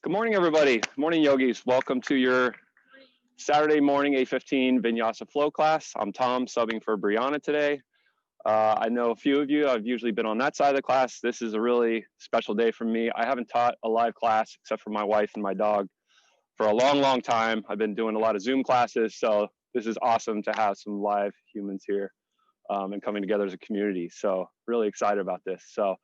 Good morning, everybody. Morning, yogis. Welcome to your Saturday morning 8:15 Vinyasa flow class. I'm Tom, subbing for Brianna today. I know a few of you, I've usually been on that side of the class. This is a really special day for me. I haven't taught a live class except for my wife and my dog for a long, long time. I've been doing a lot of Zoom classes, so this is awesome to have some live humans here and coming together as a community. So really excited about this. So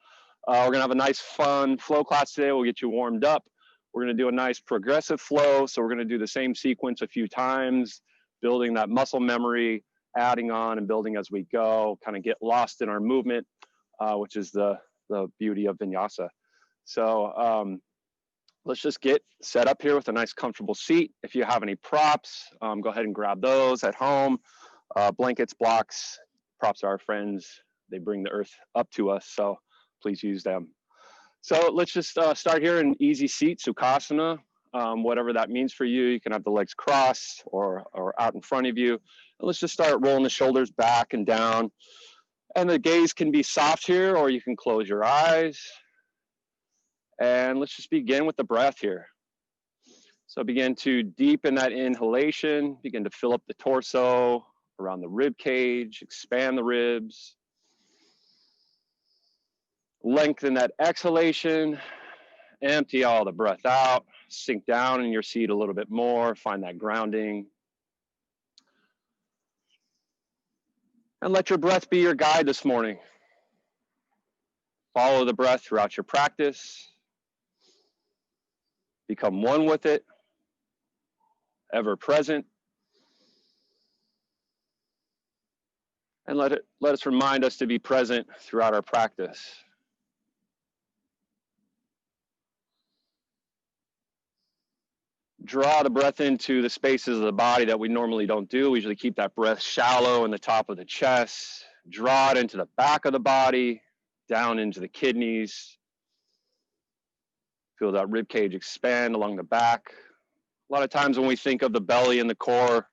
we're gonna have a nice, fun flow class today. We'll get you warmed up. We're gonna do a nice progressive flow. So we're gonna do the same sequence a few times, building that muscle memory, adding on and building as we go, kind of get lost in our movement, which is the beauty of Vinyasa. So let's just get set up here with a nice comfortable seat. If you have any props, go ahead and grab those at home. Blankets, blocks, props are our friends. They bring the earth up to us, so please use them. So let's just start here in easy seat, Sukhasana, whatever that means for you. You can have the legs crossed or out in front of you. And let's just start rolling the shoulders back and down. And the gaze can be soft here, or you can close your eyes. And let's just begin with the breath here. So begin to deepen that inhalation, begin to fill up the torso, around the rib cage, expand the ribs. Lengthen that exhalation, empty all the breath out, sink down in your seat a little bit more, find that grounding. And let your breath be your guide this morning. Follow the breath throughout your practice. Become one with it, ever present. And let us remind us to be present throughout our practice. Draw the breath into the spaces of the body that we normally don't do. We usually keep that breath shallow in the top of the chest. Draw it into the back of the body, down into the kidneys. Feel that rib cage expand along the back. A lot of times when we think of the belly and the core,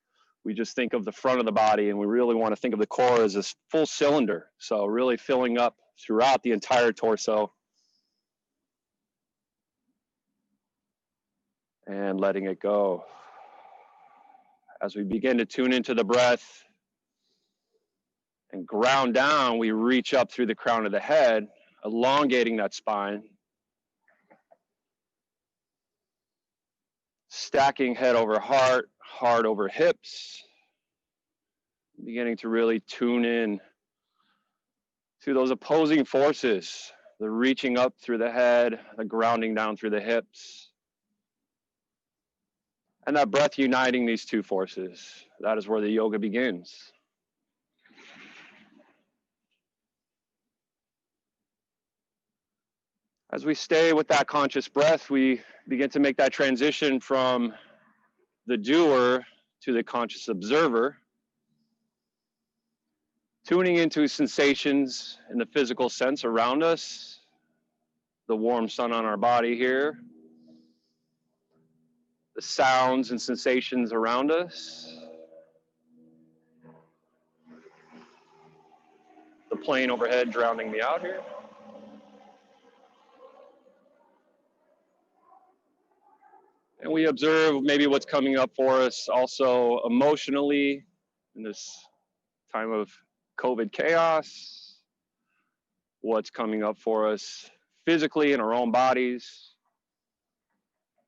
we just think of the front of the body, and we really want to think of the core as this full cylinder. So really filling up throughout the entire torso. And letting it go. As we begin to tune into the breath and ground down, we reach up through the crown of the head, elongating that spine. Stacking head over heart, heart over hips. Beginning to really tune in to those opposing forces, the reaching up through the head, the grounding down through the hips. And that breath uniting these two forces. That is where the yoga begins. As we stay with that conscious breath, we begin to make that transition from the doer to the conscious observer, tuning into sensations in the physical sense around us, the warm sun on our body here, the sounds and sensations around us, the plane overhead drowning me out here. And we observe maybe what's coming up for us also emotionally in this time of COVID chaos, what's coming up for us physically in our own bodies,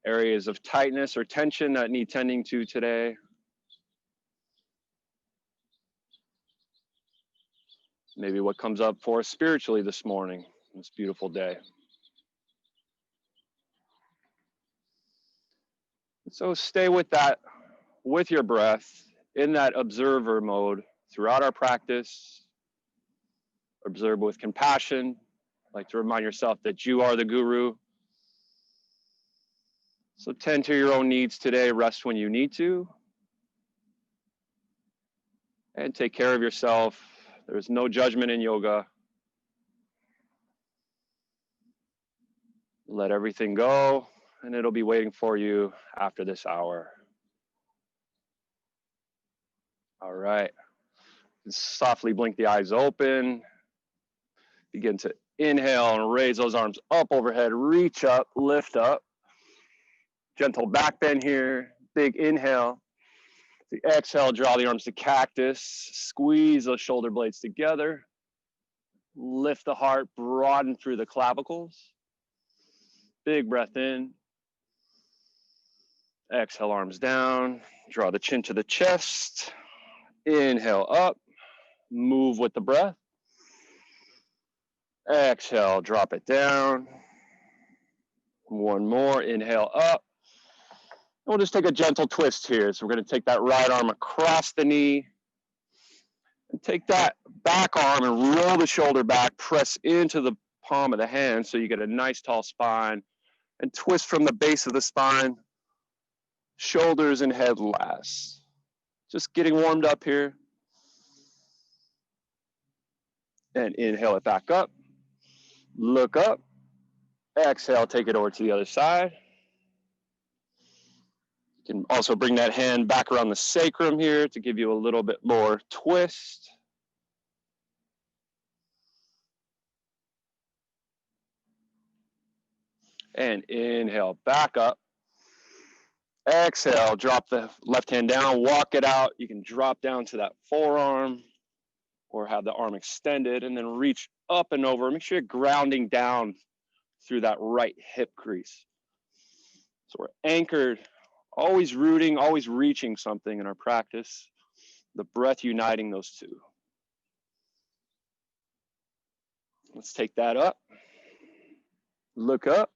areas of tightness or tension that need tending to today. Maybe what comes up for us spiritually this morning, this beautiful day. So stay with that, with your breath, in that observer mode throughout our practice. Observe with compassion. Like to remind yourself that you are the guru. So tend to your own needs today, rest when you need to. And take care of yourself. There's no judgment in yoga. Let everything go, and it'll be waiting for you after this hour. All right. Softly blink the eyes open. Begin to inhale and raise those arms up overhead. Reach up, lift up. Gentle back bend here. Big inhale. The exhale, draw the arms to cactus. Squeeze those shoulder blades together. Lift the heart, broaden through the clavicles. Big breath in. Exhale, arms down. Draw the chin to the chest. Inhale up. Move with the breath. Exhale, drop it down. One more. Inhale up. We'll just take a gentle twist here. So we're going to take that right arm across the knee. And take that back arm and roll the shoulder back. Press into the palm of the hand so you get a nice tall spine. And twist from the base of the spine. Shoulders and head last. Just getting warmed up here. And inhale it back up. Look up. Exhale, take it over to the other side. You can also bring that hand back around the sacrum here to give you a little bit more twist. And inhale, back up. Exhale, drop the left hand down, walk it out. You can drop down to that forearm or have the arm extended and then reach up and over. Make sure you're grounding down through that right hip crease. So we're anchored, always rooting, always reaching something in our practice. The breath uniting those two. Let's take that up. Look up.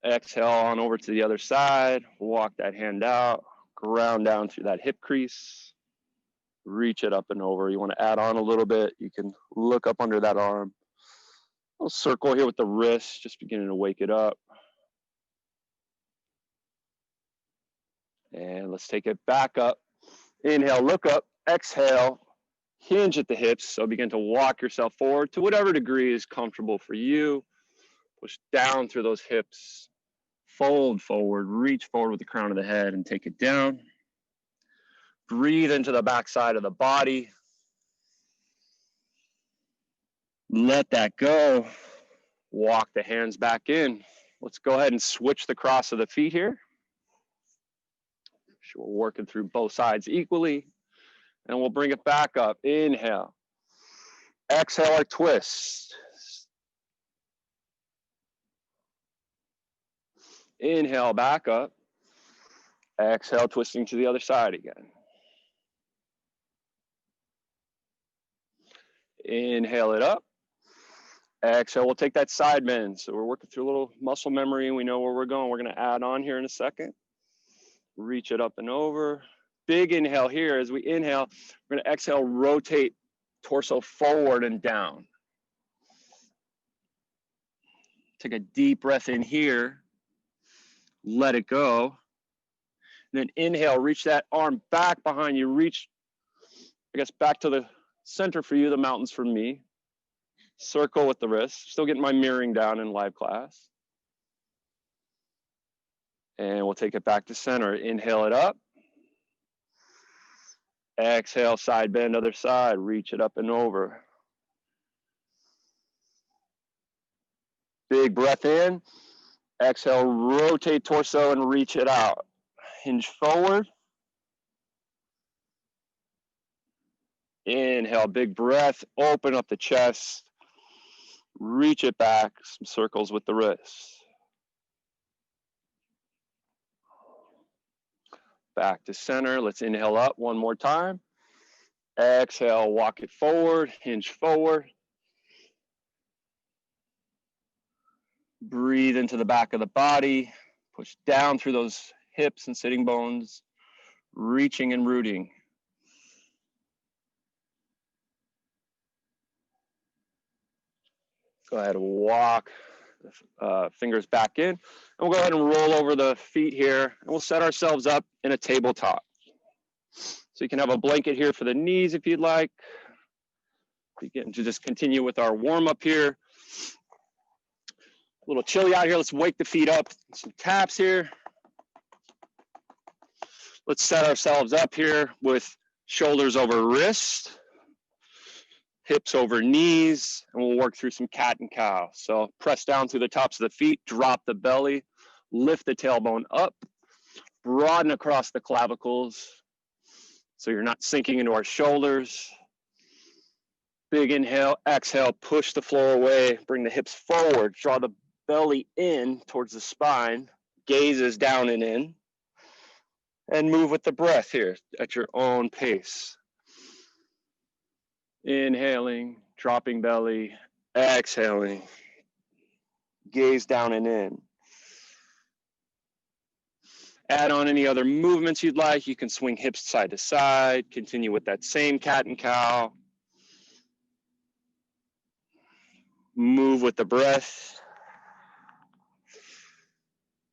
Exhale on over to the other side. Walk that hand out. Ground down through that hip crease. Reach it up and over. You want to add on a little bit. You can look up under that arm. A little circle here with the wrist, just beginning to wake it up. And let's take it back up. Inhale, look up. Exhale, hinge at the hips. So begin to walk yourself forward to whatever degree is comfortable for you. Push down through those hips. Fold forward, reach forward with the crown of the head and take it down. Breathe into the back side of the body. Let that go. Walk the hands back in. Let's go ahead and switch the cross of the feet here. We're working through both sides equally. And we'll bring it back up. Inhale. Exhale or twist. Inhale, back up. Exhale, twisting to the other side again. Inhale it up. Exhale, we'll take that side bend. So we're working through a little muscle memory and we know where we're going. We're going to add on here in a second. Reach it up and over. Big inhale here. As we inhale, we're going to exhale, rotate torso forward and down. Take a deep breath in here. Let it go. And then inhale, reach that arm back behind you. Reach, I guess, back to the center for you, the mountains for me. Circle with the wrist. Still getting my mirroring down in live class. And we'll take it back to center. Inhale it up. Exhale, side bend, other side. Reach it up and over. Big breath in. Exhale, rotate torso and reach it out. Hinge forward. Inhale, big breath. Open up the chest. Reach it back. Some circles with the wrists. Back to center. Let's inhale up one more time. Exhale, walk it forward. Hinge forward. Breathe into the back of the body. Push down through those hips and sitting bones. Reaching and rooting. Go ahead and walk the fingers back in. And we'll go ahead and roll over the feet here. And we'll set ourselves up in a tabletop. So you can have a blanket here for the knees if you'd like. Begin to just continue with our warm up here. A little chilly out here. Let's wake the feet up. Some taps here. Let's set ourselves up here with shoulders over wrist, hips over knees, and we'll work through some cat and cow. So press down through the tops of the feet, drop the belly, Lift the tailbone up, broaden across the clavicles so you're not sinking into our shoulders. Big inhale, exhale, push the floor away, bring the hips forward, draw the belly in towards the spine, gazes down and in, and move with the breath here at your own pace. Inhaling, dropping belly, exhaling, gaze down and in. Add on any other movements you'd like. You can swing hips side to side, continue with that same cat and cow. Move with the breath.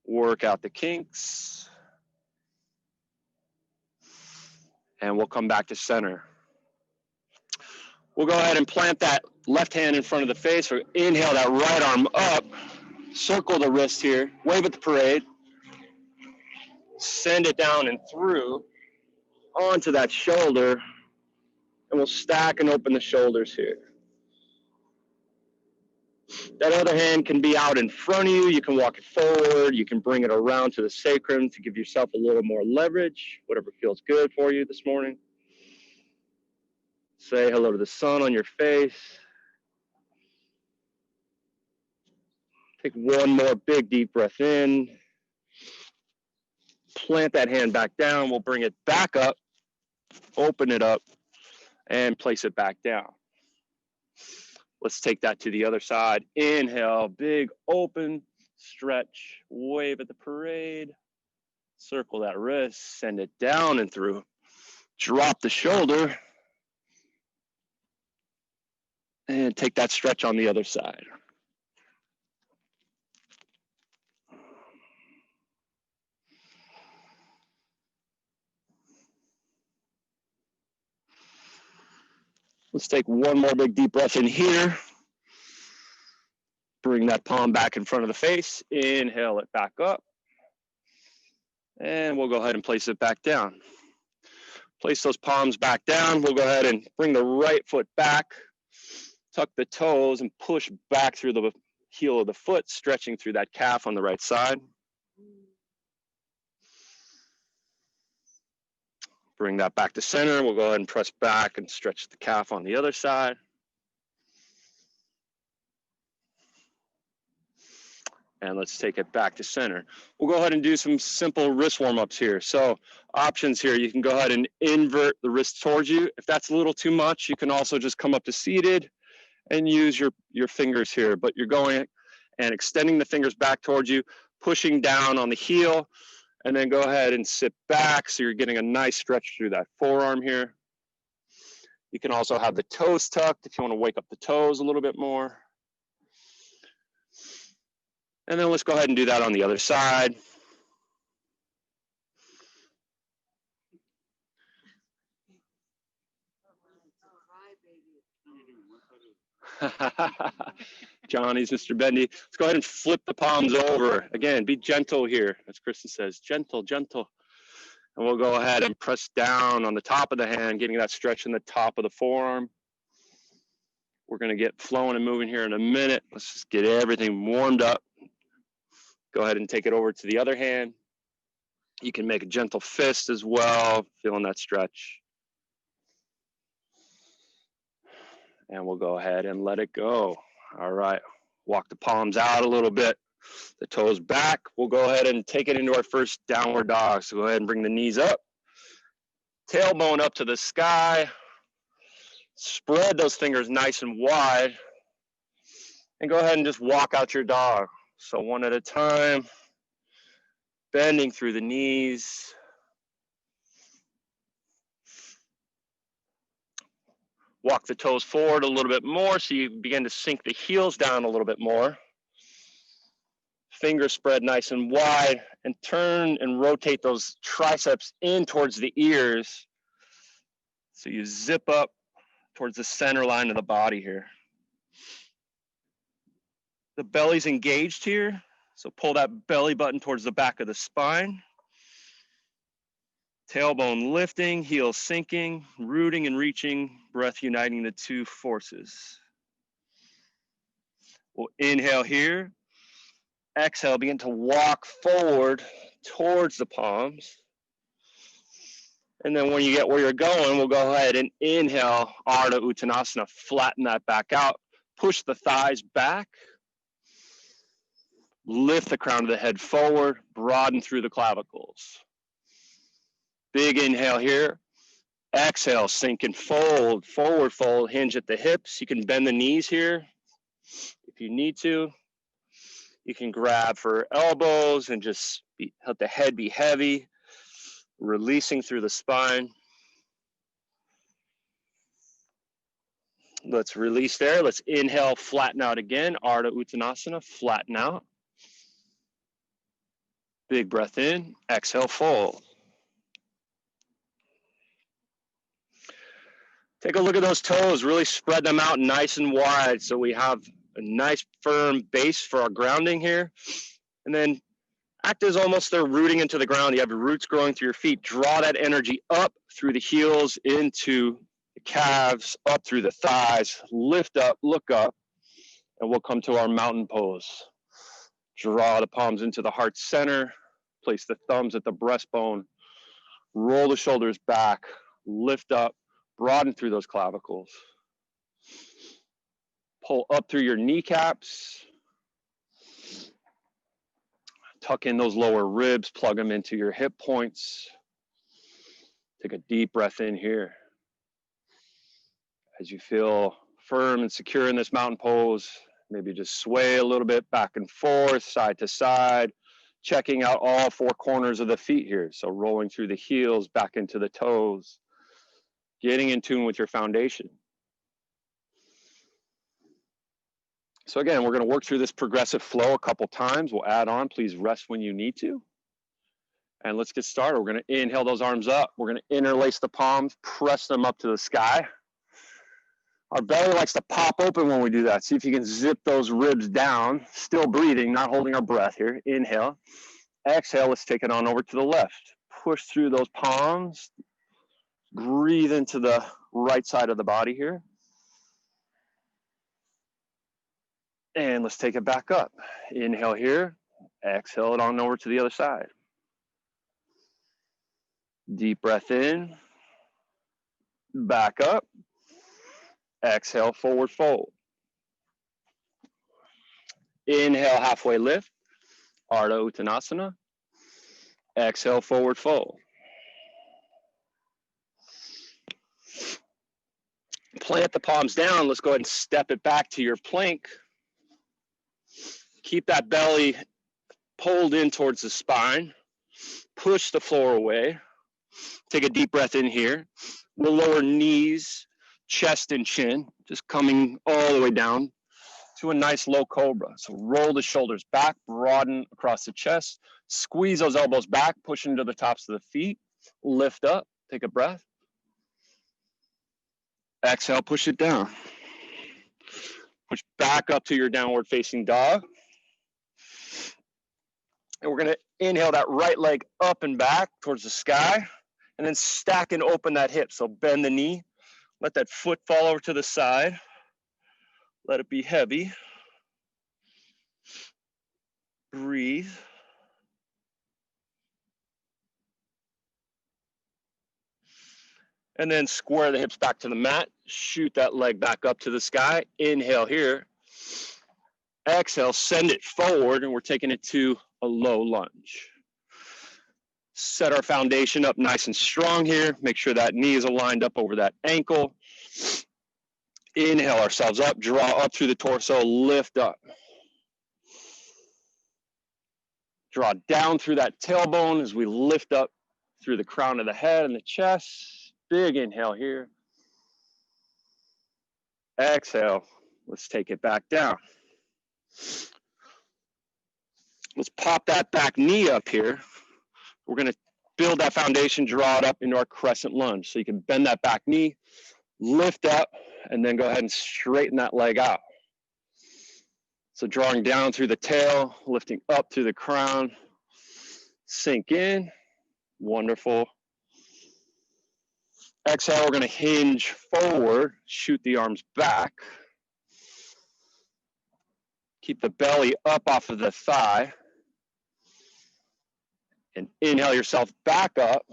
Work out the kinks. And we'll come back to center. We'll go ahead and plant that left hand in front of the face. So inhale that right arm up. Circle the wrist here. Wave at the parade. Send it down and through onto that shoulder. And we'll stack and open the shoulders here. That other hand can be out in front of you. You can walk it forward. You can bring it around to the sacrum to give yourself a little more leverage, whatever feels good for you this morning. Say hello to the sun on your face. Take one more big deep breath in. Plant that hand back down. We'll bring it back up, open it up, and place it back down. Let's take that to the other side. Inhale, big open, stretch, wave at the parade. Circle that wrist, send it down and through. Drop the shoulder. And take that stretch on the other side. Let's take one more big deep breath in here. Bring that palm back in front of the face. Inhale it back up. And we'll go ahead and place it back down. Place those palms back down. We'll go ahead and bring the right foot back. Tuck the toes and push back through the heel of the foot, stretching through that calf on the right side. Bring that back to center. We'll go ahead and press back and stretch the calf on the other side. And let's take it back to center. We'll go ahead and do some simple wrist warm-ups here. So options here, you can go ahead and invert the wrist towards you. If that's a little too much, you can also just come up to seated and use your fingers here. But you're going and extending the fingers back towards you, pushing down on the heel, and then go ahead and sit back so you're getting a nice stretch through that forearm here. You can also have the toes tucked if you want to wake up the toes a little bit more. And then let's go ahead and do that on the other side. Johnny's Mr. Bendy. Let's go ahead and flip the palms over. Again, be gentle here, as Kristen says, gentle, gentle. And we'll go ahead and press down on the top of the hand, getting that stretch in the top of the forearm. We're gonna get flowing and moving here in a minute. Let's just get everything warmed up. Go ahead and take it over to the other hand. You can make a gentle fist as well, feeling that stretch. And we'll go ahead and let it go. All right, walk the palms out a little bit, the toes back. We'll go ahead and take it into our first downward dog. So go ahead and bring the knees up, tailbone up to the sky. Spread those fingers nice and wide. And go ahead and just walk out your dog. So one at a time, bending through the knees. Walk the toes forward a little bit more so you begin to sink the heels down a little bit more. Fingers spread nice and wide, and turn and rotate those triceps in towards the ears. So you zip up towards the center line of the body here. The belly's engaged here, so pull that belly button towards the back of the spine. Tailbone lifting, heels sinking, rooting and reaching, breath uniting the two forces. We'll inhale here, Exhale, begin to walk forward towards the palms. And then when you get where you're going, we'll go ahead and inhale, Ardha Uttanasana, flatten that back out, push the thighs back, lift the crown of the head forward, broaden through the clavicles. Big inhale here. Exhale, sink and fold, forward fold, hinge at the hips. You can bend the knees here if you need to. You can grab for elbows and just let the head be heavy, releasing through the spine. Let's release there. Let's inhale, flatten out again. Ardha Uttanasana, flatten out. Big breath in, exhale, fold. Take a look at those toes, really spread them out nice and wide so we have a nice firm base for our grounding here. And then act as almost they're rooting into the ground. You have your roots growing through your feet. Draw that energy up through the heels into the calves, up through the thighs. Lift up, look up, and we'll come to our mountain pose. Draw the palms into the heart center. Place the thumbs at the breastbone. Roll the shoulders back. Lift up, broaden through those clavicles. Pull up through your kneecaps. Tuck in those lower ribs, plug them into your hip points. Take a deep breath in here. As you feel firm and secure in this mountain pose, maybe just sway a little bit back and forth, side to side, checking out all four corners of the feet here. So rolling through the heels, back into the toes, getting in tune with your foundation. So again, we're going to work through this progressive flow a couple times. We'll add on. Please rest when you need to. And let's get started. We're going to inhale those arms up. We're going to interlace the palms, press them up to the sky. Our belly likes to pop open when we do that. See if you can zip those ribs down. Still breathing, not holding our breath here. Inhale. Exhale, let's take it on over to the left. Push through those palms. Breathe into the right side of the body here. And let's take it back up. Inhale here. Exhale it on over to the other side. Deep breath in. Back up. Exhale, forward fold. Inhale, halfway lift. Ardha Uttanasana. Exhale, forward fold. Plant the palms down. Let's go ahead and step it back to your plank. Keep that belly pulled in towards the spine. Push the floor away. Take a deep breath in here. We'll lower knees, chest and chin, just coming all the way down to a nice low cobra. So roll the shoulders back, broaden across the chest, squeeze those elbows back, push into the tops of the feet, lift up, take a breath. Exhale, push it down. Push back up to your downward facing dog. And we're going to inhale that right leg up and back towards the sky, and then stack and open that hip. So bend the knee, let that foot fall over to the side. Let it be heavy. Breathe. And then square the hips back to the mat. Shoot that leg back up to the sky. Inhale here. Exhale, send it forward, and we're taking it to a low lunge. Set our foundation up nice and strong here. Make sure that knee is aligned up over that ankle. Inhale ourselves up, draw up through the torso, lift up. Draw down through that tailbone as we lift up through the crown of the head and the chest. Big inhale here. Exhale. Let's take it back down. Let's pop that back knee up here. We're going to build that foundation, draw it up into our crescent lunge. So you can bend that back knee, lift up, and then go ahead and straighten that leg out. So drawing down through the tail, lifting up through the crown. Sink in. Wonderful. Exhale, we're going to hinge forward, shoot the arms back. Keep the belly up off of the thigh. And inhale yourself back up.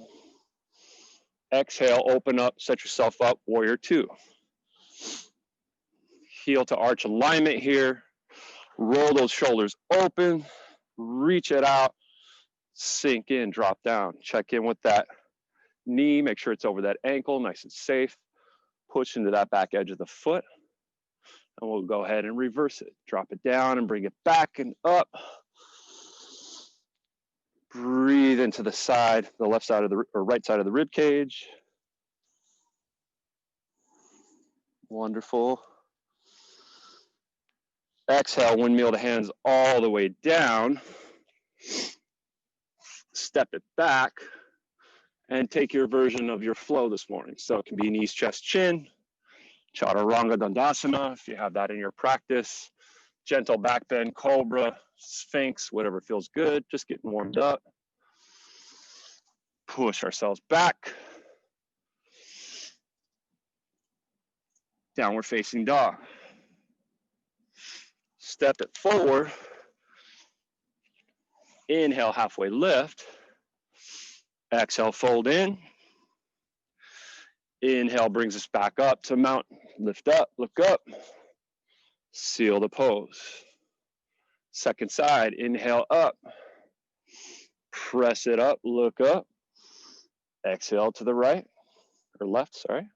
Exhale, open up, set yourself up, warrior two. Heel to arch alignment here. Roll those shoulders open, reach it out, sink in, drop down. Check in with that knee, make sure it's over that ankle, nice and safe. Push into that back edge of the foot. And we'll go ahead and reverse it. Drop it down and bring it back and up. Breathe into the side, the left side of the, or right side of the rib cage. Wonderful. Exhale, windmill the hands all the way down. Step it back and take your version of your flow this morning. So it can be knees, chest, chin, chaturanga dandasana, if you have that in your practice, gentle back bend, cobra, sphinx, whatever feels good, just getting warmed up. Push ourselves back. Downward facing dog. Step it forward. Inhale, halfway lift. Exhale, fold in. Inhale brings us back up to mountain. Lift up, look up. Seal the pose. Second side, inhale up. Press it up, look up. Exhale to the right, or left, sorry.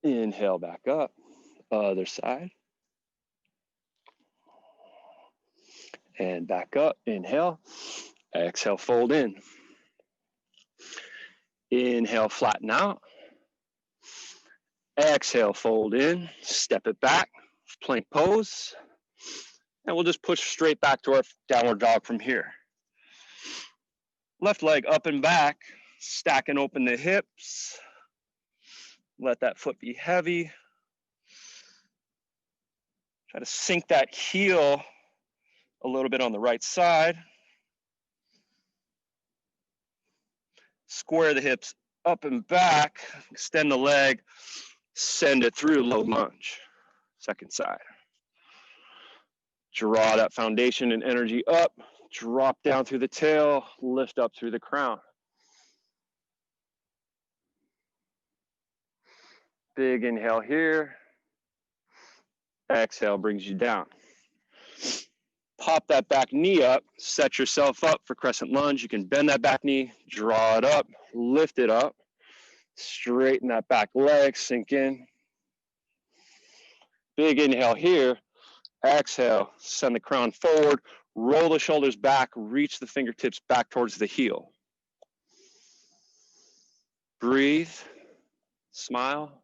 Inhale back up. Other side. And back up, inhale. Exhale, fold in. Inhale, flatten out. Exhale, fold in. Step it back, plank pose. And we'll just push straight back to our downward dog from here. Left leg up and back, stack and open the hips. Let that foot be heavy. Try to sink that heel a little bit on the right side. Square the hips up and back, extend the leg, send it through, low lunge. Second side. Draw that foundation and energy up, drop down through the tail, lift up through the crown. Big inhale here. Exhale brings you down. Pop that back knee up, set yourself up for crescent lunge. You can bend that back knee, draw it up, lift it up, straighten that back leg, sink in. Big inhale here. Exhale, send the crown forward, roll the shoulders back, reach the fingertips back towards the heel. Breathe, smile.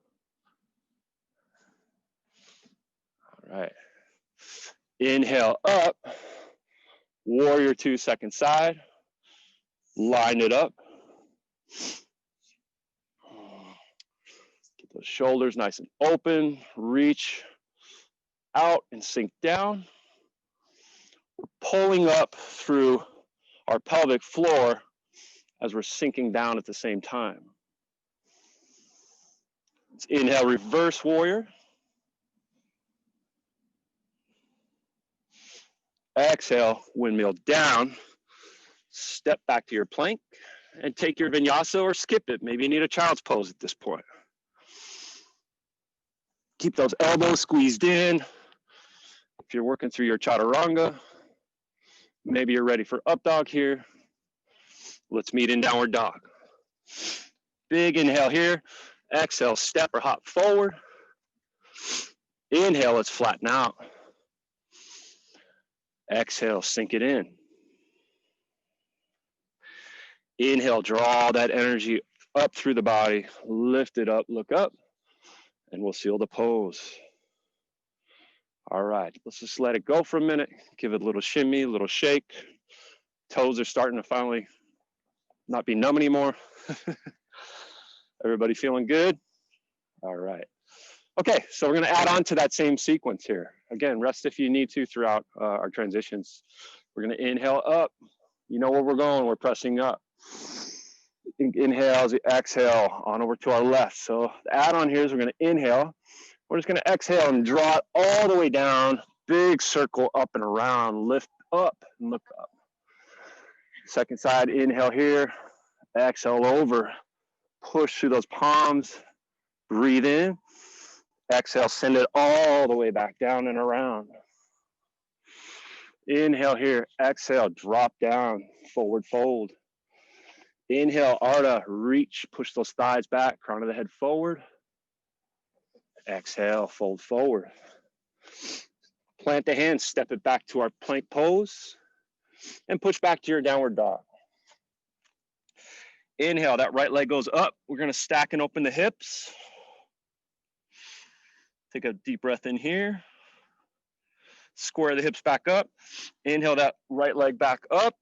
All right. Inhale up, warrior two, second side. Line it up. Keep those shoulders nice and open, reach out and sink down. We're pulling up through our pelvic floor as we're sinking down at the same time. Let's inhale, reverse warrior. Exhale, windmill down. Step back to your plank and take your vinyasa or skip it. Maybe you need a child's pose at this point. Keep those elbows squeezed in. If you're working through your chaturanga, maybe you're ready for up dog here. Let's meet in downward dog. Big inhale here. Exhale, step or hop forward. Inhale, let's flatten out. Exhale, sink it in. Inhale, draw that energy up through the body. Lift it up, look up, and we'll seal the pose. All right, let's just let it go for a minute. Give it a little shimmy, a little shake. Toes are starting to finally not be numb anymore. Everybody feeling good? All right. Okay, so we're gonna add on to that same sequence here. Again, rest if you need to throughout our transitions. We're gonna inhale up. You know where we're going, we're pressing up. Inhale as we exhale on over to our left. So the add on here is we're gonna inhale, We're just gonna exhale and draw it all the way down. Big circle up and around, lift up and look up. Second side, inhale here, exhale over. Push through those palms, breathe in. Exhale, send it all the way back down and around. Inhale here, exhale, drop down, forward fold. Inhale, Ardha, reach, push those thighs back, crown of the head forward. Exhale, fold forward. Plant the hands, step it back to our plank pose, and push back to your downward dog. Inhale, that right leg goes up. We're gonna stack and open the hips. Take a deep breath in here. Square the hips back up. Inhale that right leg back up.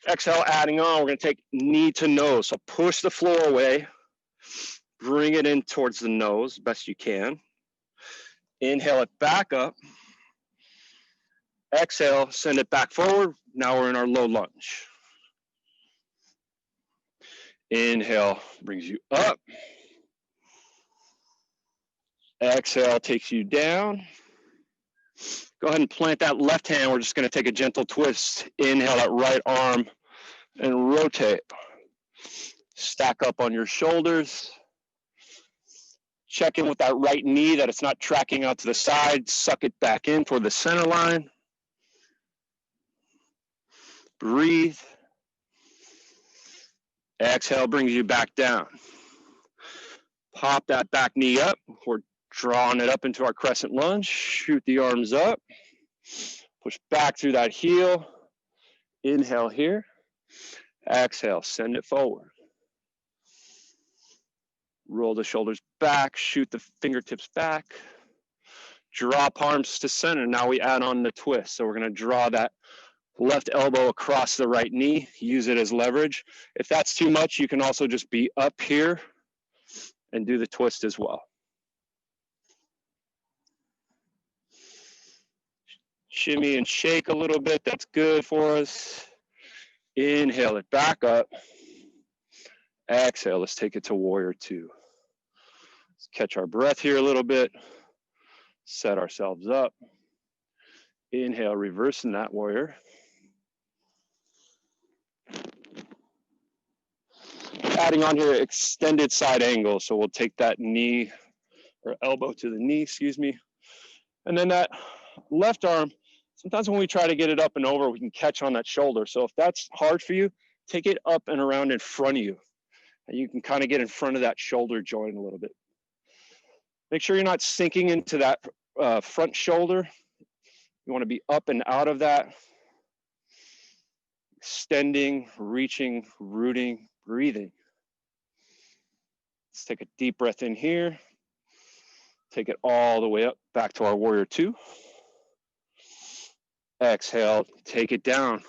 Exhale, adding on, we're gonna take knee to nose. So push the floor away. Bring it in towards the nose, best you can. Inhale it back up. Exhale, send it back forward. Now we're in our low lunge. Inhale brings you up. Exhale takes you down. Go ahead and plant that left hand. We're just going to take a gentle twist. Inhale that right arm and rotate. Stack up on your shoulders. Check in with that right knee that it's not tracking out to the side. Suck it back in toward the center line. Breathe. Exhale brings you back down. Pop that back knee up. We're drawing it up into our crescent lunge. Shoot the arms up. Push back through that heel. Inhale here. Exhale, send it forward. Roll the shoulders back. Shoot the fingertips back. Drop arms to center. Now we add on the twist. So we're going to draw that left elbow across the right knee. Use it as leverage. If that's too much, you can also just be up here and do the twist as well. Shimmy and shake a little bit. That's good for us. Inhale it back up. Exhale, let's take it to warrior two. Let's catch our breath here a little bit. Set ourselves up. Inhale, reversing that warrior. Adding on here, extended side angle. So we'll take that knee or elbow to the knee, excuse me. And then that left arm, sometimes when we try to get it up and over, we can catch on that shoulder. So if that's hard for you, take it up and around in front of you. And you can kind of get in front of that shoulder joint a little bit. Make sure you're not sinking into that front shoulder. You want to be up and out of that. Extending, reaching, rooting, breathing. Let's take a deep breath in here. Take it all the way up back to our warrior two. Exhale, take it down.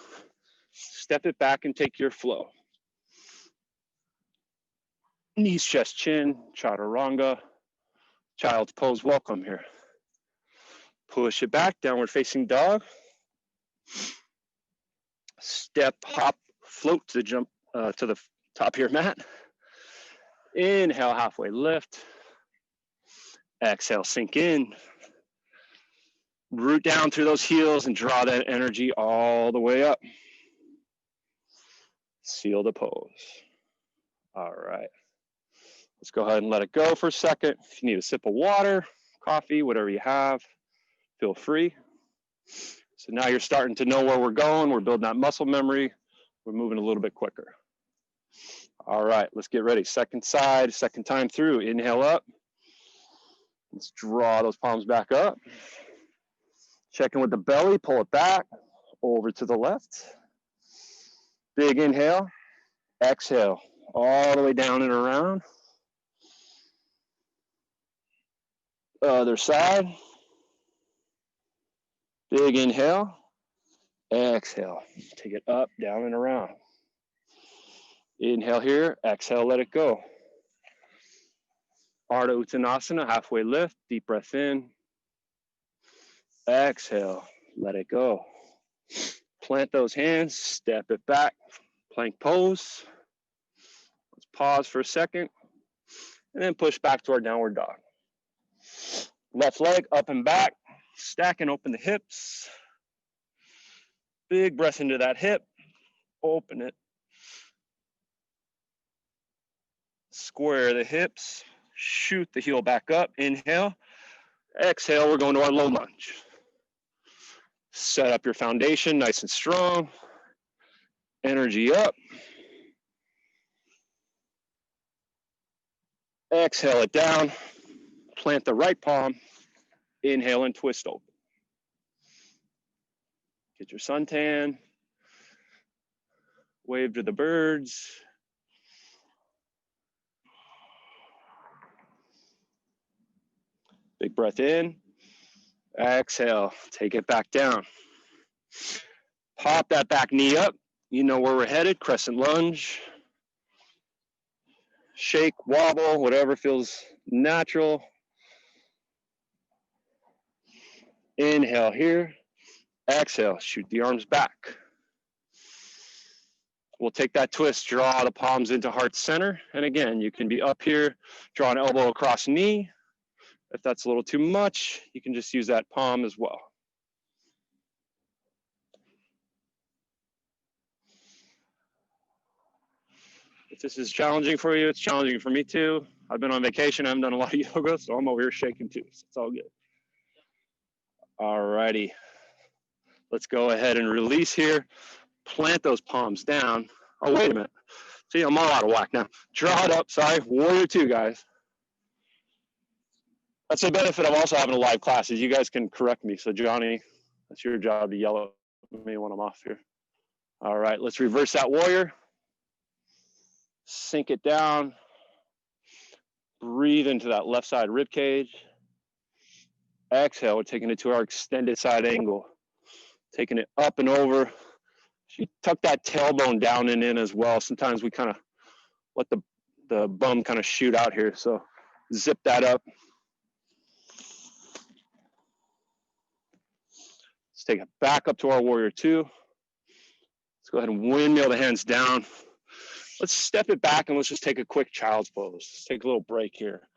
Step it back and take your flow. Knees, chest, chin, chaturanga. Child's pose, welcome here. Push it back, downward facing dog. Step, hop, float to the jump to the top of your mat. Inhale, halfway lift. Exhale, sink in. Root down through those heels and draw that energy all the way up. Seal the pose. All right. Let's go ahead and let it go for a second. If you need a sip of water, coffee, whatever you have, feel free. So now you're starting to know where we're going. We're building that muscle memory. We're moving a little bit quicker. All right, let's get ready. Second side, second time through. Inhale up. Let's draw those palms back up. Check in with the belly, pull it back, over to the left. Big inhale, exhale, all the way down and around. Other side. Big inhale, exhale. Take it up, down, and around. Inhale here, exhale, let it go. Ardha Uttanasana, halfway lift, deep breath in. Exhale, let it go. Plant those hands, step it back, plank pose. Let's pause for a second, and then push back to our downward dog. Left leg up and back, stack and open the hips. Big breath into that hip, open it. Square the hips, shoot the heel back up, inhale. Exhale, we're going to our low lunge. Set up your foundation nice and strong. Energy up. Exhale it down. Plant the right palm. Inhale and twist open. Get your suntan. Wave to the birds. Big breath in. Exhale, take it back down. Pop that back knee up. You know where we're headed, crescent lunge. Shake, wobble, whatever feels natural. Inhale here. Exhale, shoot the arms back. We'll take that twist, draw the palms into heart center. And again, you can be up here, draw an elbow across knee. If that's a little too much, you can just use that palm as well. If this is challenging for you, it's challenging for me too. I've been on vacation, I haven't done a lot of yoga, so I'm over here shaking too, so it's all good. All righty, let's go ahead and release here. Plant those palms down. Oh, wait a minute. See, I'm all out of whack now. Draw it up, sorry, warrior two, guys. That's the benefit of also having a live class, is you guys can correct me. So Johnny, that's your job to yell at me when I'm off here. All right, let's reverse that warrior. Sink it down. Breathe into that left side rib cage. Exhale, we're taking it to our extended side angle. Taking it up and over. You tuck that tailbone down and in as well. Sometimes we kind of let the bum kind of shoot out here. So zip that up. Let's take it back up to our warrior two. Let's go ahead and windmill the hands down. Let's step it back and let's just take a quick child's pose. Let's take a little break here.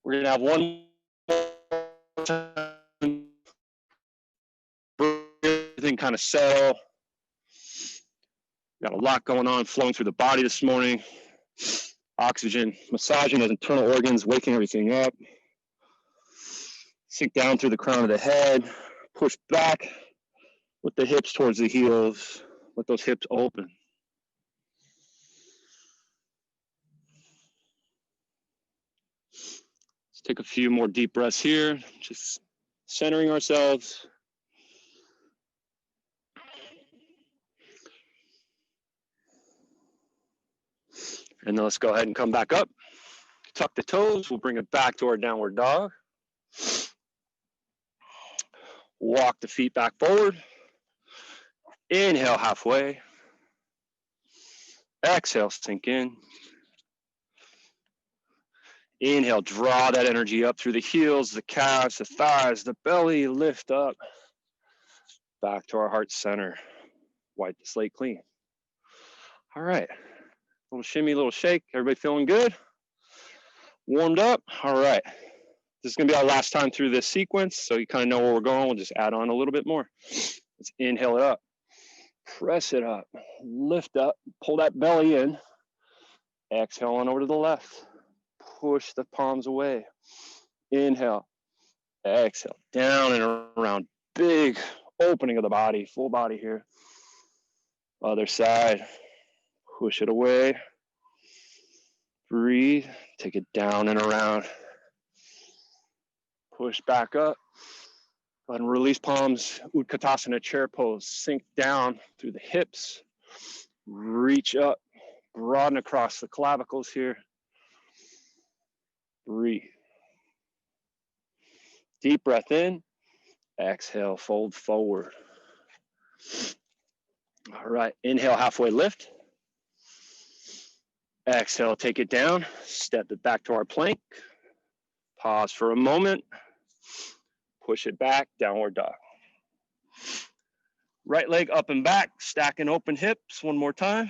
We're gonna have one more time. Everything kind of settle. Got a lot going on flowing through the body this morning. Oxygen, massaging those internal organs, waking everything up. Sink down through the crown of the head. Push back with the hips towards the heels. Let those hips open. Let's take a few more deep breaths here, just centering ourselves. And then let's go ahead and come back up. Tuck the toes, we'll bring it back to our downward dog. Walk the feet back forward. Inhale halfway. Exhale, sink in. Inhale, draw that energy up through the heels, the calves, the thighs, the belly, lift up. Back to our heart center. Wipe the slate clean. All right, little shimmy, little shake. Everybody feeling good? Warmed up? All right. This is gonna be our last time through this sequence, so you kind of know where we're going. We'll just add on a little bit more. Let's inhale it up. Press it up, lift up, pull that belly in. Exhale on over to the left. Push the palms away. Inhale, exhale, down and around. Big opening of the body, full body here. Other side, push it away. Breathe, take it down and around. Push back up. Go ahead and release palms, Utkatasana chair pose. Sink down through the hips. Reach up, broaden across the clavicles here. Breathe. Deep breath in. Exhale, fold forward. All right, inhale, halfway lift. Exhale, take it down. Step it back to our plank. Pause for a moment. Push it back, downward dog. Right leg up and back, stacking open hips. One more time.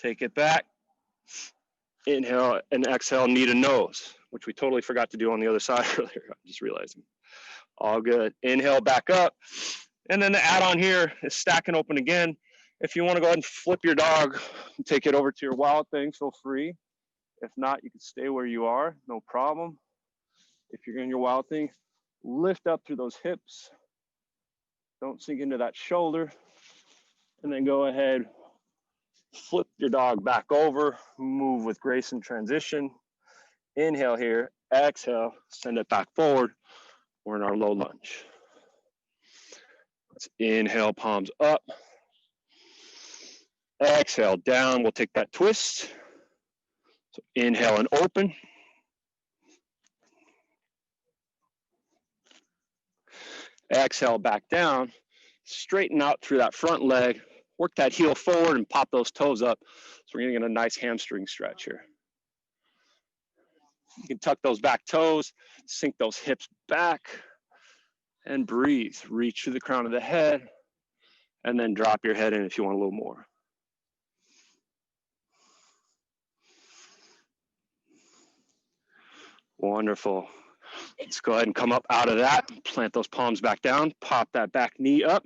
Take it back. Inhale and exhale, knee to nose. which we totally forgot to do on the other side earlier. I'm just realizing. All good. Inhale, back up. And then the add-on here is stack and open again. If you want to go ahead and flip your dog and take it over to your wild thing, feel free. If not, you can stay where you are, no problem. If you're in your wild thing, lift up through those hips. Don't sink into that shoulder. And then go ahead, flip your dog back over, move with grace and transition. Inhale here, exhale, send it back forward. We're in our low lunge. Let's inhale, palms up. Exhale, down. We'll take that twist. So inhale and open. Exhale, back down. Straighten out through that front leg. Work that heel forward and pop those toes up. So we're getting a nice hamstring stretch here. You can tuck those back toes, sink those hips back, and breathe. Reach through the crown of the head, and then drop your head in if you want a little more. Wonderful. Let's go ahead and come up out of that. Plant those palms back down. Pop that back knee up.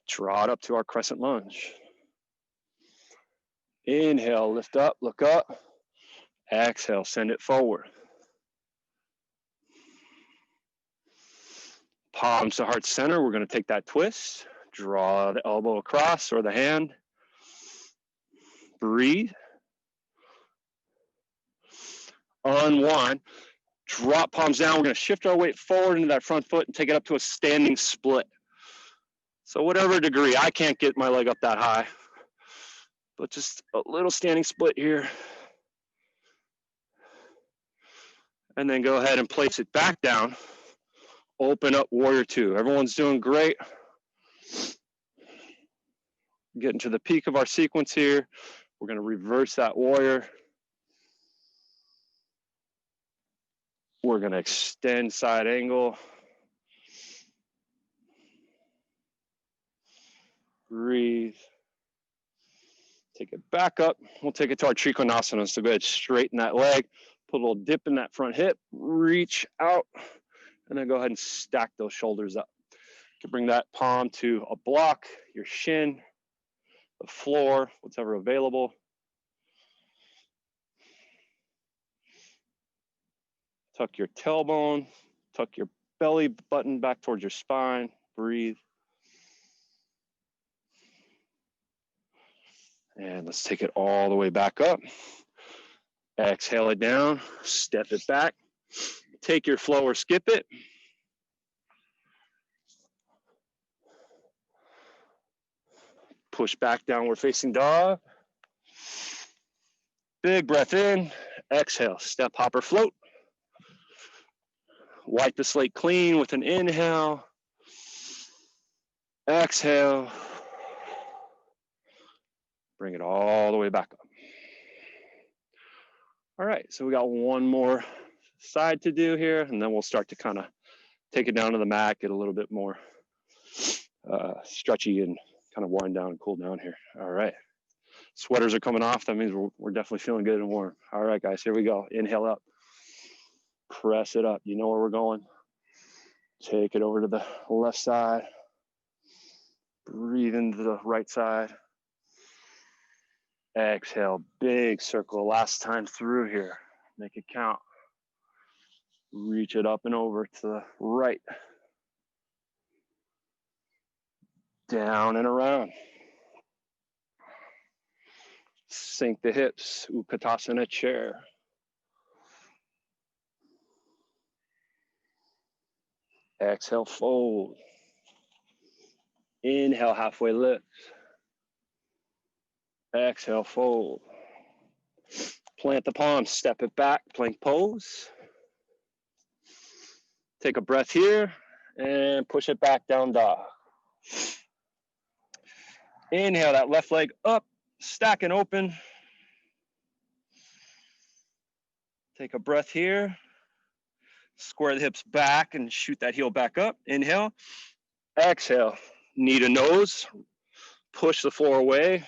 Draw it up to our crescent lunge. Inhale, lift up, look up. Exhale, send it forward. Palms to heart center. We're going to take that twist. Draw the elbow across or the hand. Breathe. Unwind. Drop palms down. We're going to shift our weight forward into that front foot and take it up to a standing split. So whatever degree, I can't get my leg up that high, but just a little standing split here. And then go ahead and place it back down. Open up warrior two. Everyone's doing great. Getting to the peak of our sequence here. We're going to reverse that warrior. We're going to extend side angle. Breathe. Take it back up. We'll take it to our Trikonasana. So go ahead, straighten that leg. Put a little dip in that front hip. Reach out. And then go ahead and stack those shoulders up. You can bring that palm to a block, your shin, the floor, whatever available. Tuck your tailbone. Tuck your belly button back towards your spine. Breathe. And let's take it all the way back up. Exhale it down, step it back. Take your flow or skip it. Push back, downward facing dog. Big breath in, exhale, step, hop, or float. Wipe the slate clean with an inhale. Exhale. Bring it all the way back up. All right, so we got one more side to do here, and then we'll start to kind of take it down to the mat, get a little bit more stretchy and kind of wind down and cool down here. All right, sweaters are coming off. That means we're definitely feeling good and warm. All right, guys, here we go. Inhale up, press it up. You know where we're going. Take it over to the left side. Breathe into the right side. Exhale, big circle. Last time through here. Make it count. Reach it up and over to the right. Down and around. Sink the hips. Utkatasana chair. Exhale, fold. Inhale, halfway lift. Exhale, fold. Plant the palms, step it back, plank pose. Take a breath here and push it back, down dog. Inhale that left leg up, stack and open. Take a breath here. Square the hips back and shoot that heel back up. Inhale. Exhale, knee to nose. Push the floor away.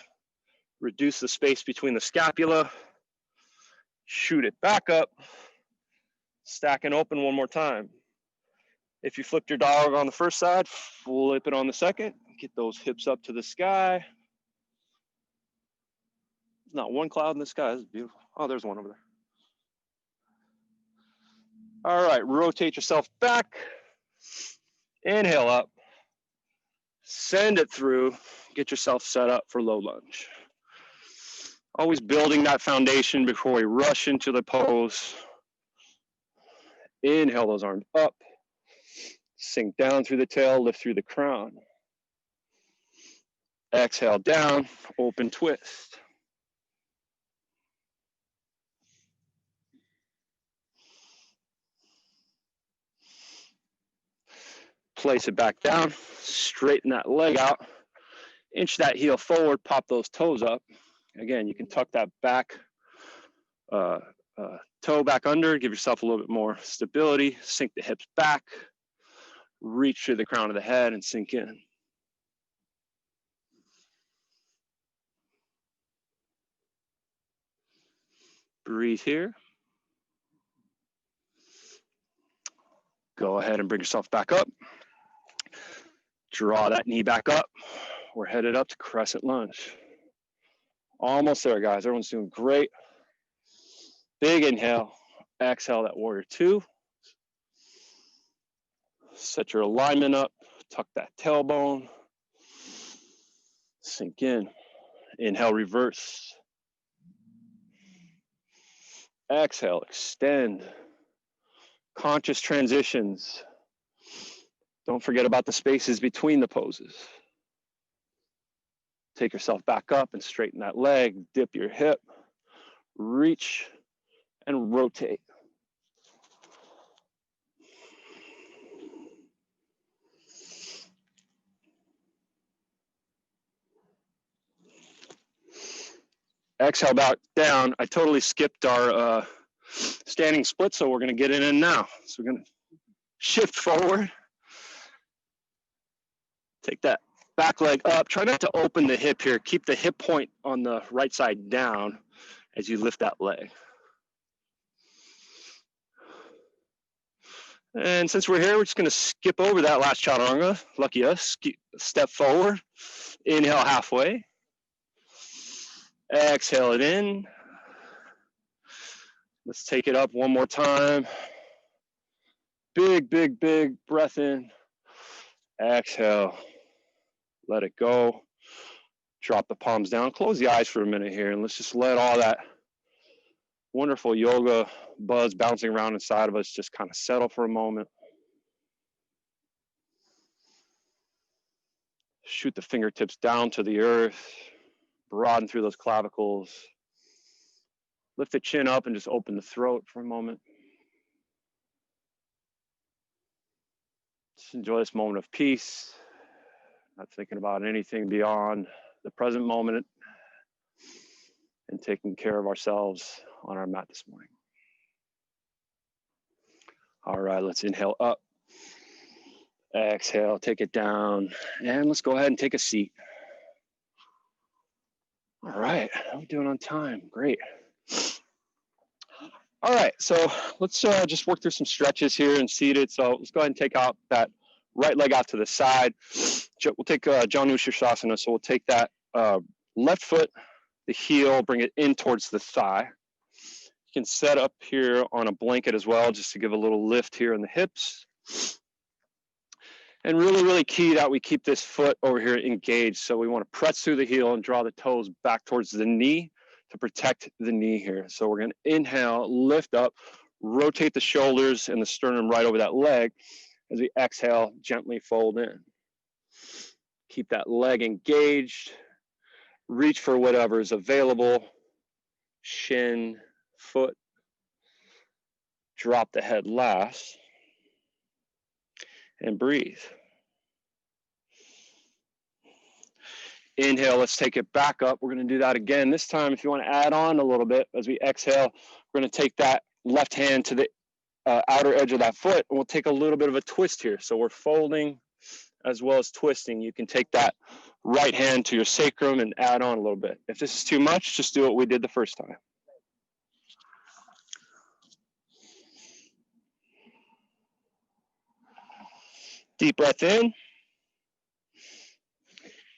Reduce the space between the scapula. Shoot it back up. Stack and open one more time. If you flipped your dog on the first side, flip it on the second. Get those hips up to the sky. There's not one cloud in the sky. This is beautiful. Oh, there's one over there. All right, rotate yourself back. Inhale up. Send it through. Get yourself set up for low lunge. Always building that foundation before we rush into the pose. Inhale those arms up. Sink down through the tail, lift through the crown. Exhale down, open twist. Place it back down, straighten that leg out, inch that heel forward, pop those toes up. Again, you can tuck that back toe back under, give yourself a little bit more stability, sink the hips back, reach through the crown of the head and sink in. Breathe here. Go ahead and bring yourself back up. Draw that knee back up. We're headed up to crescent lunge. Almost there, guys. Everyone's doing great. Big inhale. Exhale that warrior two. Set your alignment up. Tuck that tailbone. Sink in. Inhale, reverse. Exhale, extend. Conscious transitions. Don't forget about the spaces between the poses. Take yourself back up and straighten that leg. Dip your hip. Reach and rotate. Exhale back down. I totally skipped our standing split, so we're going to get it in now. So we're going to shift forward. Take that back leg up. Try not to open the hip here. Keep the hip point on the right side down as you lift that leg. And since we're here, we're just going to skip over that last chaturanga. Lucky us. Step forward. Inhale halfway. Exhale it in. Let's take it up one more time. Big, big, big breath in. Exhale. Let it go. Drop the palms down. Close the eyes for a minute here, and let's just let all that wonderful yoga buzz bouncing around inside of us just kind of settle for a moment. Shoot the fingertips down to the earth. Broaden through those clavicles. Lift the chin up and just open the throat for a moment. Just enjoy this moment of peace. Not thinking about anything beyond the present moment and taking care of ourselves on our mat this morning. All right, let's inhale up. Exhale, take it down. And let's go ahead and take a seat. All right, how are we doing on time? Great. All right, so let's just work through some stretches here and seated. So let's go ahead and take out that right leg out to the side. We'll take Janu Sirsasana. So we'll take that left foot, the heel, bring it in towards the thigh. You can set up here on a blanket as well, just to give a little lift here in the hips. And really, really key that we keep this foot over here engaged. So we want to press through the heel and draw the toes back towards the knee to protect the knee here. So we're going to inhale, lift up, rotate the shoulders and the sternum right over that leg. As we exhale, gently fold in. Keep that leg engaged. Reach for whatever is available. Shin, foot. Drop the head last. And breathe. Inhale, let's take it back up. We're going to do that again. This time, if you want to add on a little bit, as we exhale, we're going to take that left hand to the outer edge of that foot, and we'll take a little bit of a twist here. So we're folding as well as twisting. You can take that right hand to your sacrum and add on a little bit. If this is too much, just do what we did the first time. Deep breath in.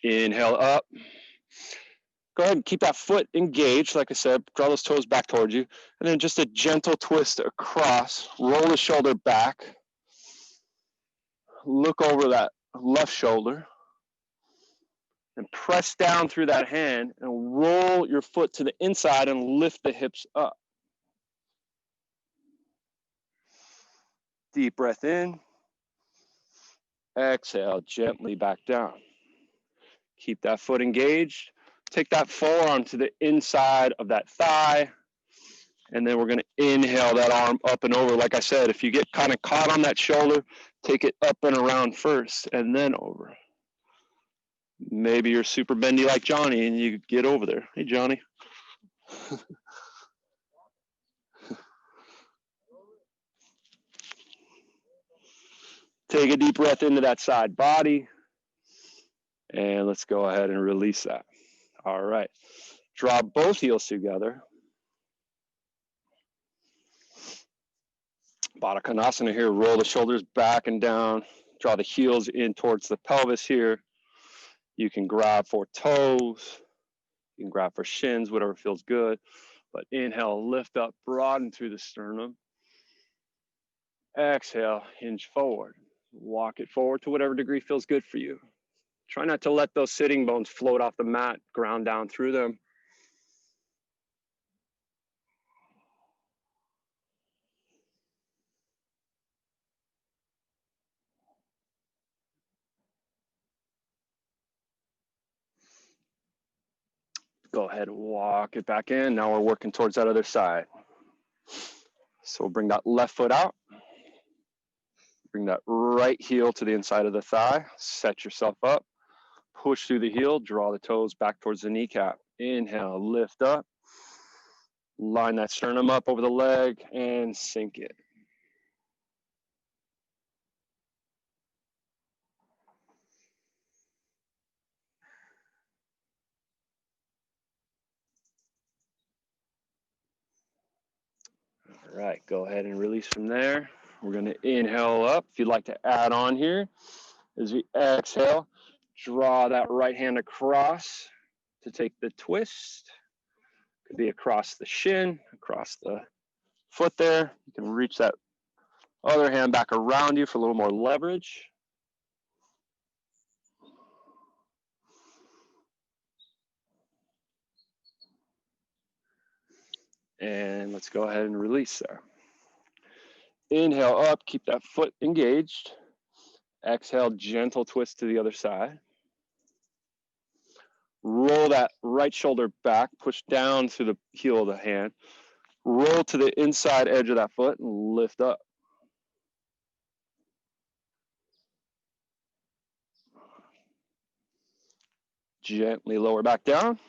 Inhale up. Go ahead and keep that foot engaged. Like I said, draw those toes back towards you. And then just a gentle twist across. Roll the shoulder back. Look over that left shoulder. And press down through that hand and roll your foot to the inside and lift the hips up. Deep breath in. Exhale, gently back down. Keep that foot engaged. Take that forearm to the inside of that thigh. And then we're going to inhale that arm up and over. Like I said, if you get kind of caught on that shoulder, take it up and around first and then over. Maybe you're super bendy like Johnny and you get over there. Hey, Johnny. Take a deep breath into that side body. And let's go ahead and release that. All right. Draw both heels together. Baddha Konasana here. Roll the shoulders back and down. Draw the heels in towards the pelvis here. You can grab for toes. You can grab for shins, whatever feels good. But inhale, lift up, broaden through the sternum. Exhale, hinge forward. Walk it forward to whatever degree feels good for you. Try not to let those sitting bones float off the mat, ground down through them. Go ahead and walk it back in. Now we're working towards that other side. So we'll bring that left foot out. Bring that right heel to the inside of the thigh. Set yourself up. Push through the heel. Draw the toes back towards the kneecap. Inhale, lift up. Line that sternum up over the leg and sink it. All right, go ahead and release from there. We're going to inhale up. If you'd like to add on here, as we exhale, draw that right hand across to take the twist. Could be across the shin, across the foot there. You can reach that other hand back around you for a little more leverage. And let's go ahead and release there. Inhale up, keep that foot engaged. Exhale, gentle twist to the other side. Roll that right shoulder back, push down through the heel of the hand. Roll to the inside edge of that foot and lift up. Gently lower back down.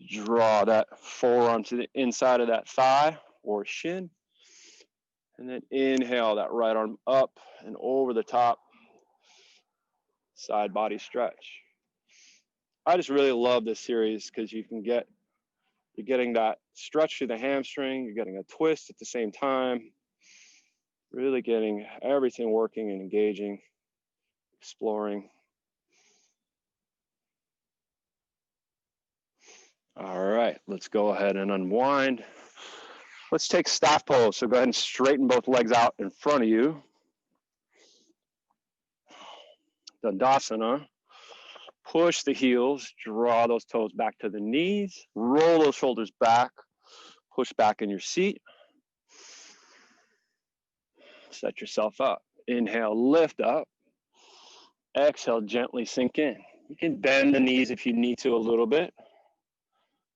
Draw that forearm to the inside of that thigh or shin. And then inhale that right arm up and over the top. Side body stretch. I just really love this series because you're getting that stretch through the hamstring, you're getting a twist at the same time, really getting everything working and engaging, exploring. All right, let's go ahead and unwind. Let's take staff pose. So go ahead and straighten both legs out in front of you. Dandasana. Push the heels, draw those toes back to the knees, roll those shoulders back, push back in your seat. Set yourself up. Inhale, lift up. Exhale, gently sink in. You can bend the knees if you need to a little bit,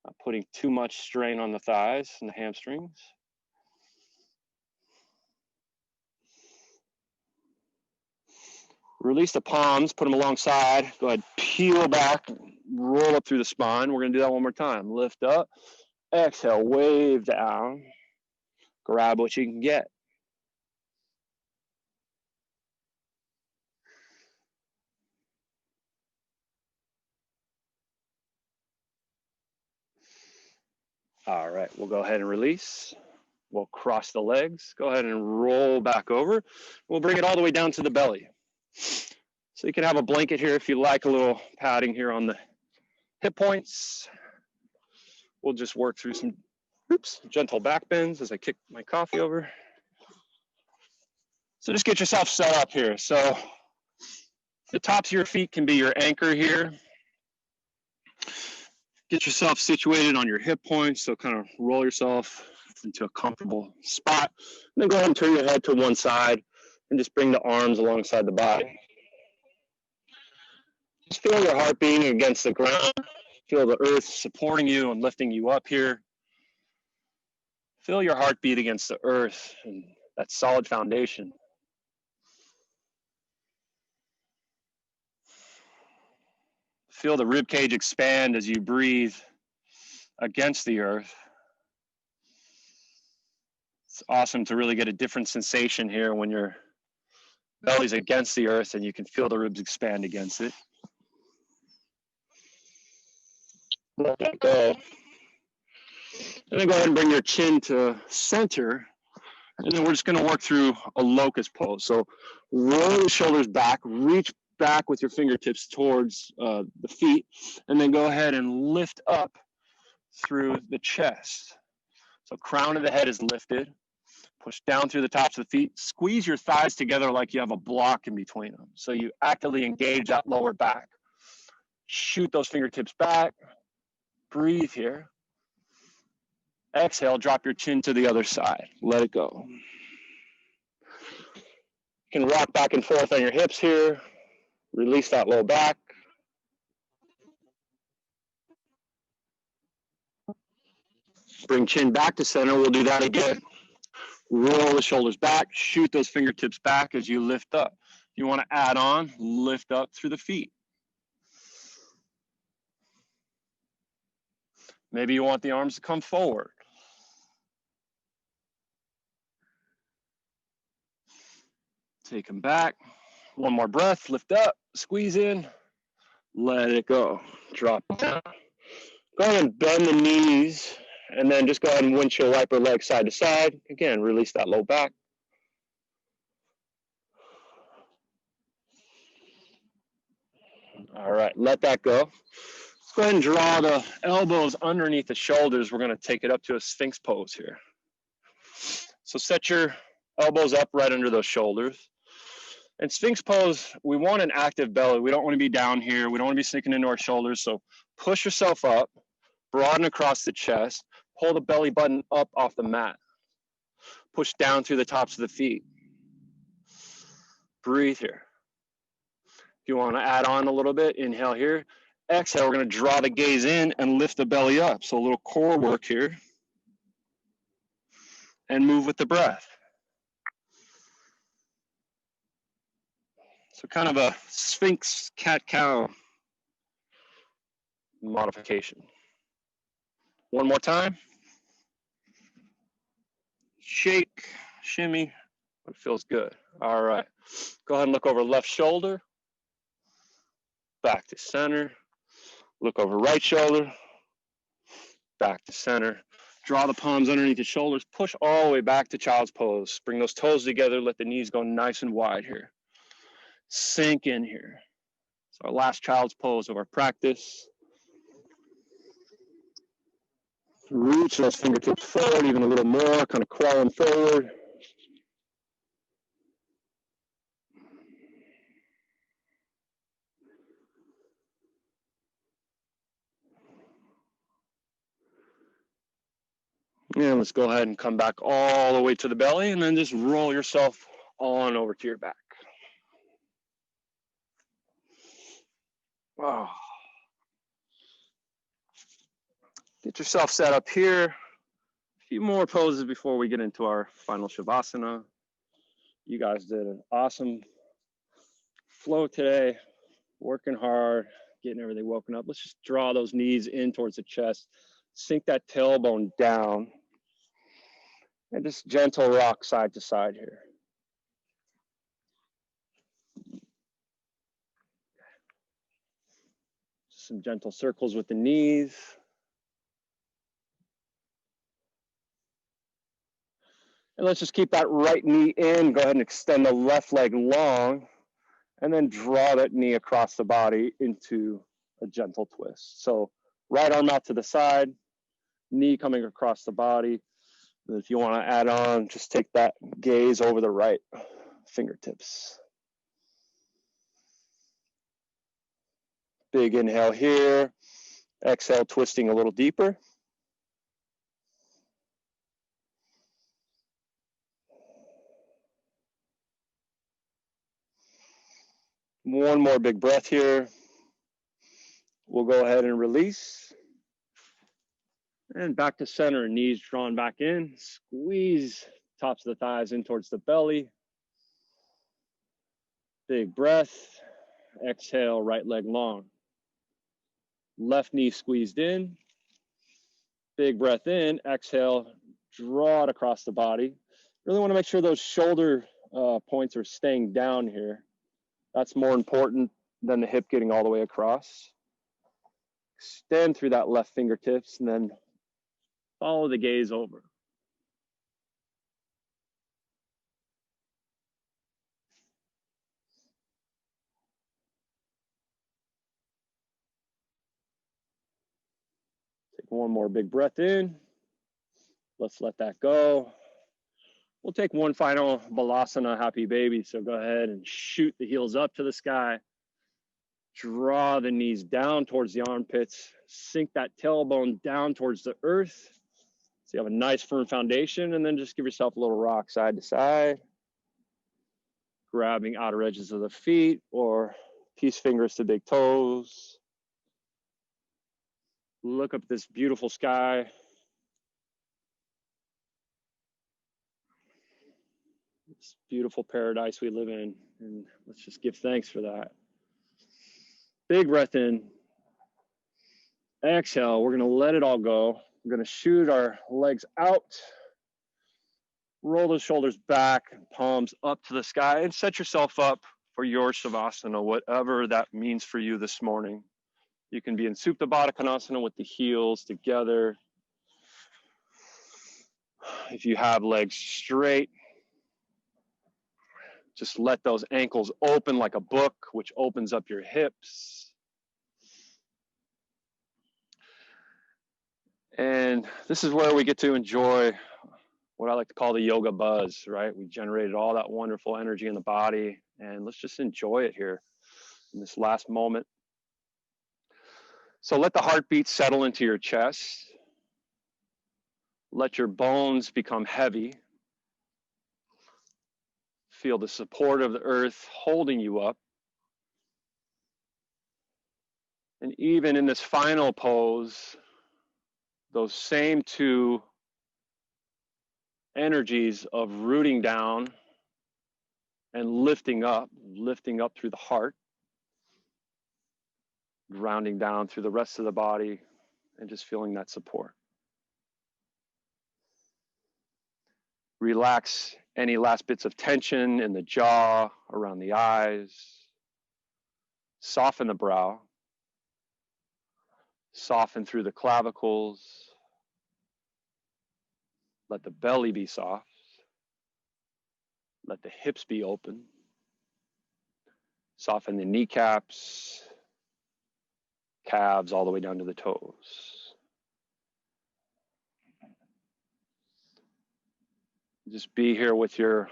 not putting too much strain on the thighs and the hamstrings. Release the palms, put them alongside. Go ahead, peel back, roll up through the spine. We're gonna do that one more time. Lift up, exhale, wave down. Grab what you can get. All right, we'll go ahead and release. We'll cross the legs. Go ahead and roll back over. We'll bring it all the way down to the belly. So you can have a blanket here if you like, a little padding here on the hip points. We'll just work through some gentle back bends as I kick my coffee over. So just get yourself set up here. So the tops of your feet can be your anchor here. Get yourself situated on your hip points. So kind of roll yourself into a comfortable spot. And then go ahead and turn your head to one side and just bring the arms alongside the body. Just feel your heart beating against the ground. Feel the earth supporting you and lifting you up here. Feel your heartbeat against the earth and that solid foundation. Feel the rib cage expand as you breathe against the earth. It's awesome to really get a different sensation here when your belly's against the earth and you can feel the ribs expand against it. Let that go. And then go ahead and bring your chin to center. And then we're just going to work through a locust pose. So roll the shoulders back, reach back with your fingertips towards the feet, and then go ahead and lift up through the chest. So crown of the head is lifted. Push down through the tops of the feet. Squeeze your thighs together like you have a block in between them. So you actively engage that lower back. Shoot those fingertips back. Breathe here. Exhale, drop your chin to the other side. Let it go. You can rock back and forth on your hips here. Release that low back. Bring chin back to center. We'll do that again. Roll the shoulders back. Shoot those fingertips back as you lift up. If you want to add on, lift up through the feet. Maybe you want the arms to come forward. Take them back. One more breath. Lift up. Squeeze in. Let it go. Drop down. Go ahead and bend the knees. And then just go ahead and windshield wiper legs side to side. Again, release that low back. All right, let that go. Let's go ahead and draw the elbows underneath the shoulders. We're going to take it up to a Sphinx pose here. So set your elbows up right under those shoulders. And Sphinx pose, we want an active belly. We don't want to be down here. We don't want to be sinking into our shoulders. So push yourself up, broaden across the chest, pull the belly button up off the mat. Push down through the tops of the feet. Breathe here. If you want to add on a little bit, inhale here. Exhale, we're going to draw the gaze in and lift the belly up. So a little core work here. And move with the breath. So kind of a Sphinx cat-cow modification. One more time. Shake, shimmy, it feels good. All right. Go ahead and look over left shoulder. Back to center. Look over right shoulder. Back to center. Draw the palms underneath the shoulders. Push all the way back to child's pose. Bring those toes together. Let the knees go nice and wide here. Sink in here. It's our last child's pose of our practice. Reach those fingertips forward even a little more, kind of crawling forward. And let's go ahead and come back all the way to the belly and then just roll yourself on over to your back. Wow. Get yourself set up here. A few more poses before we get into our final Shavasana. You guys did an awesome flow today, working hard, getting everything woken up. Let's just draw those knees in towards the chest, sink that tailbone down, and just gentle rock side to side here. Some gentle circles with the knees. And let's just keep that right knee in. Go ahead and extend the left leg long, and then draw that knee across the body into a gentle twist. So right arm out to the side, knee coming across the body. And if you want to add on, just take that gaze over the right fingertips. Big inhale here. Exhale, twisting a little deeper. One more big breath here. We'll go ahead and release. And back to center, knees drawn back in. Squeeze tops of the thighs in towards the belly. Big breath. Exhale, right leg long. Left knee squeezed in. Big breath in. Exhale, draw it across the body. Really want to make sure those shoulder points are staying down here. That's more important than the hip getting all the way across. Extend through that left fingertips and then follow the gaze over. Take one more big breath in. Let's let that go. We'll take one final Balasana, happy baby. So go ahead and shoot the heels up to the sky. Draw the knees down towards the armpits. Sink that tailbone down towards the earth. So you have a nice firm foundation, and then just give yourself a little rock side to side. Grabbing outer edges of the feet or peace fingers to big toes. Look up at this beautiful sky. This beautiful paradise we live in, and let's just give thanks for that. Big breath in. Exhale, we're gonna let it all go. We're gonna shoot our legs out. Roll the shoulders back, palms up to the sky, and set yourself up for your Shavasana, whatever that means for you this morning. You can be in Supta Baddha Konasana with the heels together. If you have legs straight, just let those ankles open like a book, which opens up your hips. And this is where we get to enjoy what I like to call the yoga buzz, right? We generated all that wonderful energy in the body, and let's just enjoy it here in this last moment. So let the heartbeat settle into your chest. Let your bones become heavy. Feel the support of the earth holding you up. And even in this final pose, those same two energies of rooting down and lifting up through the heart, grounding down through the rest of the body, and just feeling that support. Relax any last bits of tension in the jaw, around the eyes. Soften the brow. Soften through the clavicles. Let the belly be soft. Let the hips be open. Soften the kneecaps, calves all the way down to the toes. Just be here with your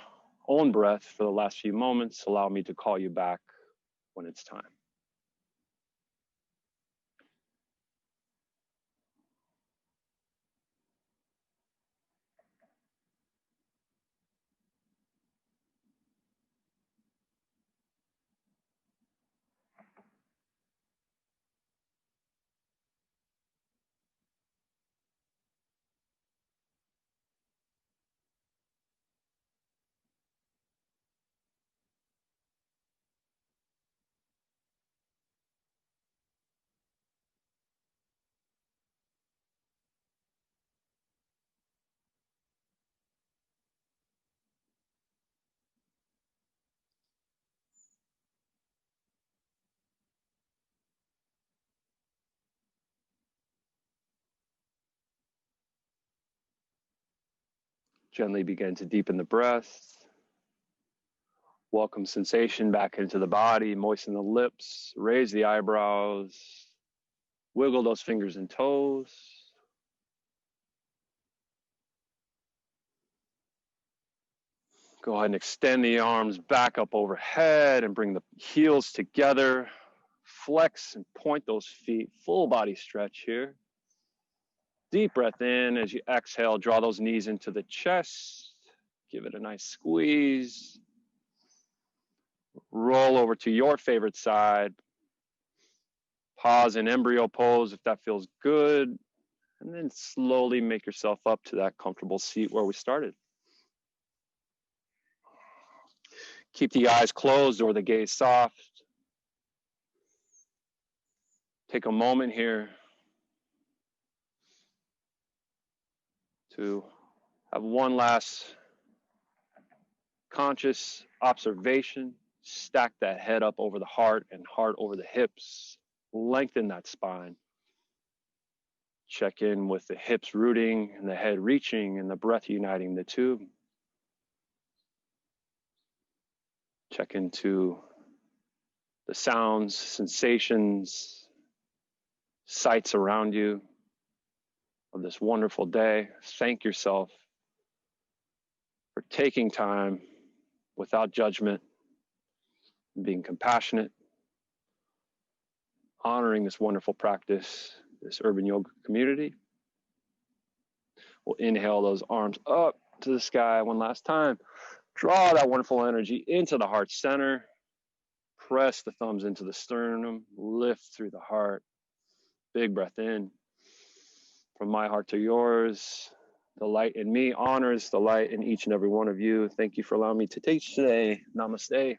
own breath for the last few moments. Allow me to call you back when it's time. Gently begin to deepen the breath. Welcome sensation back into the body. Moisten the lips. Raise the eyebrows. Wiggle those fingers and toes. Go ahead and extend the arms back up overhead and bring the heels together. Flex and point those feet. Full body stretch here. Deep breath in. As you exhale, draw those knees into the chest. Give it a nice squeeze. Roll over to your favorite side. Pause in embryo pose if that feels good. And then slowly make yourself up to that comfortable seat where we started. Keep the eyes closed or the gaze soft. Take a moment here to have one last conscious observation. Stack that head up over the heart and heart over the hips. Lengthen that spine. Check in with the hips rooting and the head reaching and the breath uniting the two. Check into the sounds, sensations, sights around you of this wonderful day. Thank yourself for taking time without judgment, being compassionate, honoring this wonderful practice, this urban yoga community. We'll inhale those arms up to the sky one last time. Draw that wonderful energy into the heart center. Press the thumbs into the sternum. Lift through the heart. Big breath in. From my heart to yours, the light in me honors the light in each and every one of you. Thank you for allowing me to teach today. Namaste.